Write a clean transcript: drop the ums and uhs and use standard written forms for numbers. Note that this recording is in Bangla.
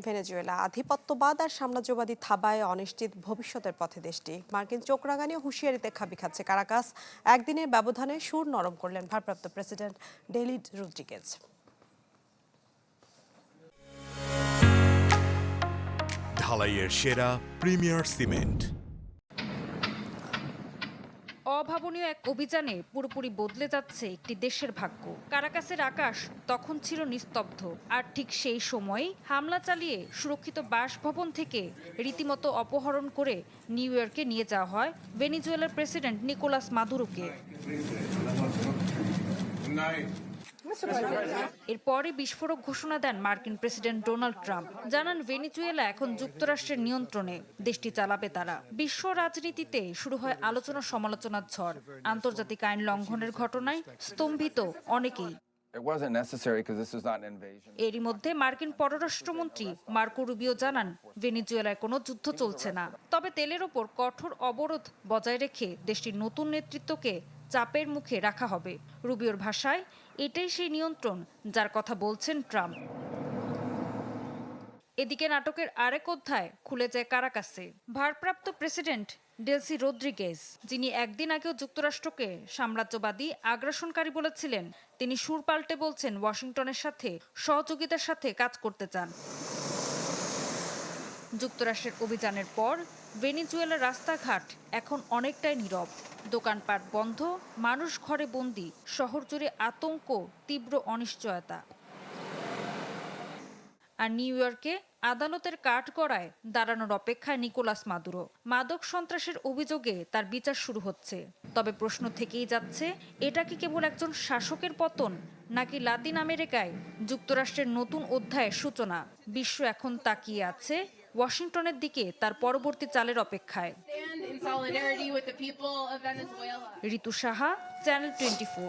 ভেনেজুয়েলা আধিপত্যবাদ আর সাম্রাজ্যবাদী থাবায় অনিশ্চিত ভবিষ্যতের পথে দেশটি। মার্কিন চোখ রাঙানি হুঁশিয়ারিতে খাবি খাচ্ছে কারাকাস। একদিনের ব্যবধানে সুর নরম করলেন ভারপ্রাপ্ত প্রেসিডেন্ট ডেলিড রদ্রিগেজ। ঢালাইয়ের সেরা প্রিমিয়ার সিমেন্ট। অভাবনীয় এক অভিযানে পুরোপুরি বদলে যাচ্ছে একটি দেশের ভাগ্য। কারাকাসের আকাশ তখন ছিল নিস্তব্ধ, আর ঠিক সেই সময় হামলা চালিয়ে সুরক্ষিত বাসভবন থেকে রীতিমতো অপহরণ করে নিউ ইয়র্কে নিয়ে যাওয়া হয় ভেনেজুয়েলার প্রেসিডেন্ট নিকোলাস মাদুরোকে। এরপরই বিস্ফোরক ঘোষণা দেন মার্কিন প্রেসিডেন্ট ডোনাল্ড ট্রাম্প। জানান ভেনেজুয়েলা এখন যুক্তরাষ্ট্রের নিয়ন্ত্রণে, দেশটি চালাবে তারা। বিশ্ব রাজনীতিতে শুরু হয় আলোচনা সমালোচনার ঝড়। আন্তর্জাতিক আইন লঙ্ঘনের ঘটনায় স্তম্ভিত অনেকেই। এরই মধ্যে মার্কিন পররাষ্ট্রমন্ত্রী মার্কো রুবিও জানান ভেনেজুয়েলায় কোনো যুদ্ধ চলছে না, তবে তেলের ওপর কঠোর অবরোধ বজায় রেখে দেশটির নতুন নেতৃত্বকে চাপের মুখে রাখা হবে। রুবিওর ভাষায় এটাই সেই নিয়ন্ত্রণ যার কথা বলছেন ট্রাম্প। এদিকে নাটকের আরেক অধ্যায় খুলে যায় কারাকাসে। ভারপ্রাপ্ত প্রেসিডেন্ট ডেলসি রদ্রিগেজ, যিনি একদিন আগেও যুক্তরাষ্ট্রকে সাম্রাজ্যবাদী আগ্রাসনকারী বলেছিলেন, তিনি সুর পাল্টে বলছেন ওয়াশিংটনের সাথে সহযোগিতার সাথে কাজ করতে চান। যুক্তরাষ্ট্রের অভিযানের পর ভেনেজুয়েলার রাস্তাঘাট এখন অনেকটাই নীরব। দোকানপাট বন্ধ, মানুষ ঘরে বন্দি, শহর জুড়ে আতঙ্ক, তীব্র অনিশ্চয়তা। আর নিউ ইয়র্কে আদালতের কাঠগড়ায় দাঁড়ানোর অপেক্ষায় নিকোলাস মাদুরো। মাদক সন্ত্রাসের অভিযোগে তার বিচার শুরু হচ্ছে। তবে প্রশ্ন থেকেই যাচ্ছে, এটা কি কেবল একজন শাসকের পতন, নাকি লাতিন আমেরিকায় যুক্তরাষ্ট্রের নতুন অধ্যায়ের সূচনা? বিশ্ব এখন তাকিয়ে আছে ওয়াশিংটনের দিকে, তার পরবর্তী চালের অপেক্ষায়। ঋতু সাহা, চ্যানেল 24।